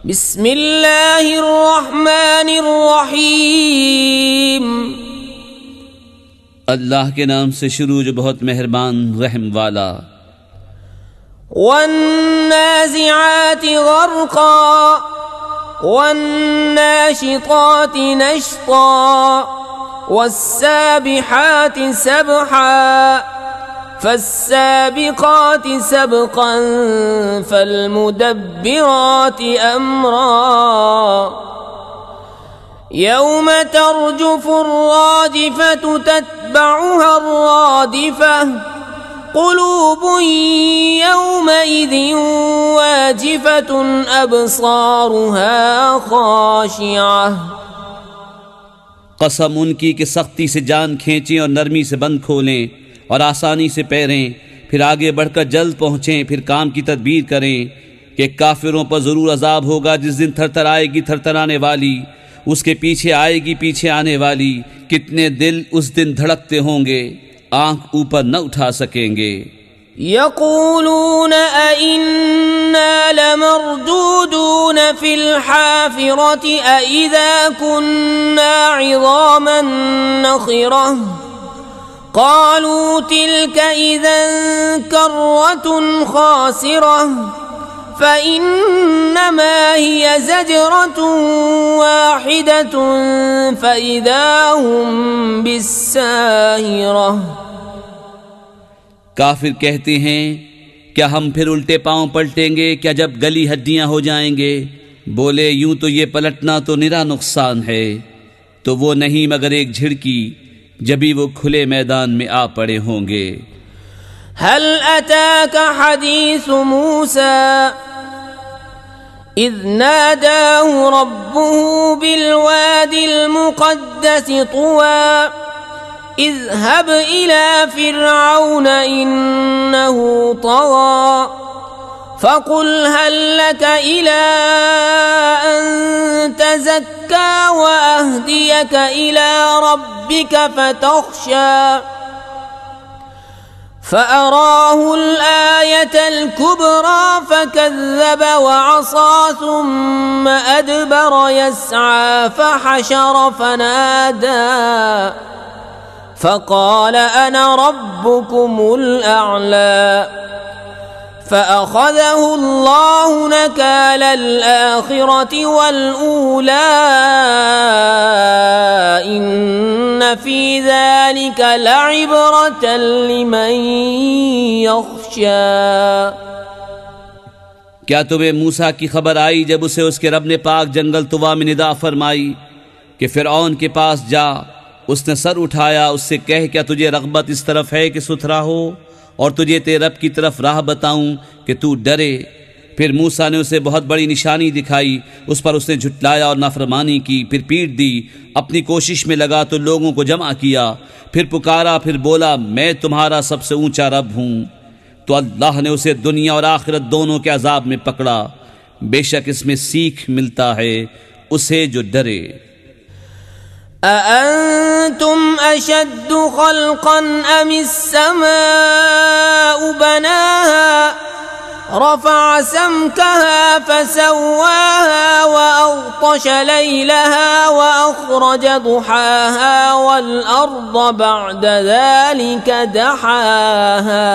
बिस्मिल्लाहिर्रहमानिर्रहीम। अल्लाह के नाम से शुरू जो बहुत मेहरबान रहम वाला। वन्नाज़िआति ग़र्क़ा वन्नाशिताति नश्ता वस्साबिहाति सबहा फस्साबिक़ाति सबक़न फल्मुदब्बिराति अम्रा यौम तर्जुफुर्राजिफ़तु तत्बउहार्रादिफ़ह क़ुलूबुन यौमइज़िन वाजिफ़तुन अब्सारुहा ख़ाशिअह। कसम उनकी कि सख्ती से जान खींचें और नरमी से बंद खोलें और आसानी से पैरें, फिर आगे बढ़कर जल्द पहुँचें, फिर काम की तदबीर करें कि काफिरों पर ज़रूर अजाब होगा जिस दिन थरथर आएगी थरथराने वाली, उसके पीछे आएगी पीछे आने वाली। कितने दिल उस दिन धड़कते होंगे, आंख ऊपर न उठा सकेंगे। यक़ूलून अइन्ना लमरदूदून फिल हाफ़िरति अइज़ा कुन्ना इज़ामन नख़िरह क़ालू तिल्क इज़न कर्रतुन ख़ासिरह फ़इन्नमा हिय ज़जरतुन वाहिदतुन फ़इज़ा हुम बिस्साहिरह। काफिर कहते हैं, क्या हम फिर उल्टे पांव पलटेंगे क्या जब गली हड्डियां हो जाएंगे? बोले, यूं तो ये पलटना तो निरा नुकसान है, तो वो नहीं मगर एक झिड़की जभी वो खुले मैदान में आ पड़े होंगे। हल अताक हदीसु मूसा इज़ नादाहु रब्बुहु बिलवादिल मुक़द्दसि तुवा इज़हब इला फ़िरऔन इन्नहु तग़ा फ़क़ुल हल लक इला अन तज़क्का व अहदियक इला रब्बिक फ़तख़शा फ़अराहुल आयतल कुब्रा फ़कज़्ज़ब वअसा थुम्म अदबर यस्आ फ़हशर फ़नादा फ़क़ाल अना रब्बुकुमुल अअला फ़अख़ज़हु अल्लाहु नकालल आख़िरति वल ऊला इन्न फ़ी ज़ालिक लइब्रतन लिमन यख़शा। क्या तुम्हें मूसा की खबर आई जब उसे उसके रब ने पाक जंगल तुवा में निदा फरमाई कि फ़िरऔन के पास जा? उसने सर उठाया, उससे कह, क्या तुझे रग़बत इस तरफ है कि सुथरा हो और तुझे तेरे रब की तरफ राह बताऊं कि तू डरे? फिर मूसा ने उसे बहुत बड़ी निशानी दिखाई, उस पर उसने झुटलाया और नाफरमानी की, फिर पीट दी। अपनी कोशिश में लगा तो लोगों को जमा किया, फिर पुकारा, फिर बोला, मैं तुम्हारा सबसे ऊंचा रब हूं। तो अल्लाह ने उसे दुनिया और आखिरत दोनों के अजाब में पकड़ा। बेशक इसमें सीख मिलता है उसे जो डरे। अअंतुम अशद्दु ख़ल्क़न अमिस्समाउ बनाहा रफ़अ समकहा फसव्वाहा वअग़तश लैलहा वअख़रज दुहाहा वल्अर्द बअद ज़ालिक दहाहा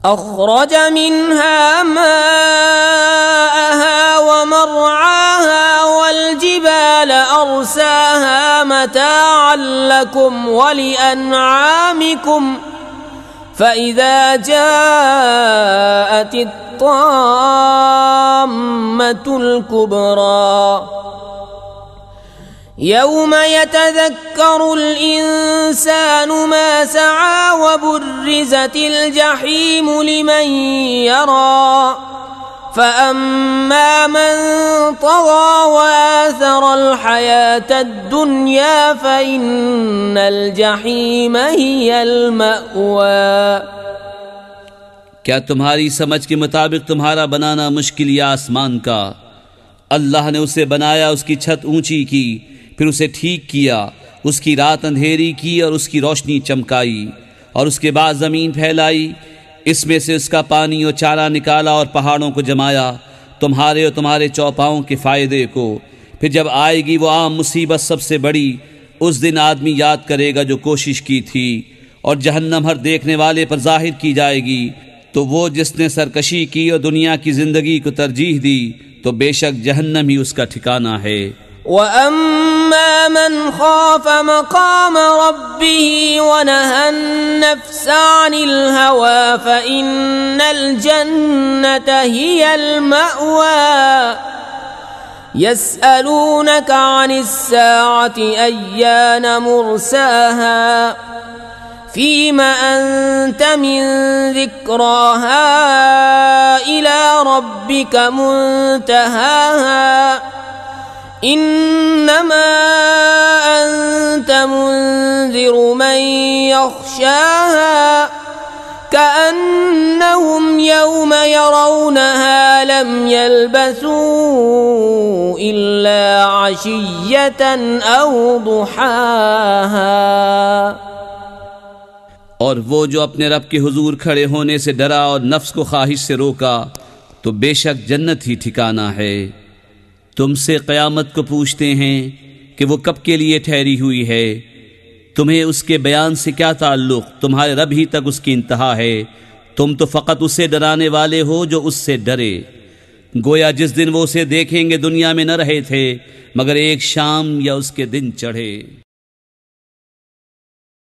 अख़रज मिन्हा माअहा वमरआहा वल्जिबाल अरसाहा मताअन लकुम वलिअनआमिकुम फ़इज़ा जाअतित ताम्मतुल कुब्रा यौम यतज़क्करुल इंसानु मा सआ वबुर्रिज़तिल जहीमु लिमन यरा फ़अम्मा मन तग़ा वआथरल हयातद दुनिया फ़इन्नल जहीम हियल मअवा। क्या तुम्हारी समझ के मुताबिक तुम्हारा बनाना मुश्किल या आसमान का? अल्लाह ने उसे बनाया, उसकी छत ऊंची की, फिर उसे ठीक किया, उसकी रात अंधेरी की और उसकी रोशनी चमकाई, और उसके बाद ज़मीन फैलाई। इसमें से उसका पानी और चारा निकाला और पहाड़ों को जमाया तुम्हारे और तुम्हारे चौपाओं के फ़ायदे को। फिर जब आएगी वो आम मुसीबत सबसे बड़ी, उस दिन आदमी याद करेगा जो कोशिश की थी, और जहन्नम हर देखने वाले पर जाहिर की जाएगी। तो वो जिसने सरकशी की और दुनिया की ज़िंदगी को तरजीह दी, तो बेशक जहन्नम ही उसका ठिकाना है। वअम्मा मन खाफ मकाम रब्बिही वनहा नफ्स अनिल हवा फइन्नल जन्नत हियल मअवा यस्अलूनका अनिस्साअति अय्यान मुरसाहा फीमा अंत मिन ज़िक्राहा इला रब्बिका मुंतहाहा इन्नमा अंत मुंज़िरु मन यख्शाहा कअन्नहुम यौम यरौनहा लम यल्बसू इल्ला अशिय्यतन औ दुहाहा। और वो जो अपने रब के हुजूर खड़े होने से डरा और नफ्स को ख्वाहिश से रोका, तो बेशक जन्नत ही ठिकाना है। तुमसे क़यामत को पूछते हैं कि वो कब के लिए ठहरी हुई है। तुम्हें उसके बयान से क्या ताल्लुक़, तुम्हारे रब ही तक उसकी इंतहा है। तुम तो फ़कत उसे डराने वाले हो जो उससे डरे। गोया जिस दिन वो उसे देखेंगे दुनिया में न रहे थे मगर एक शाम या उसके दिन चढ़े।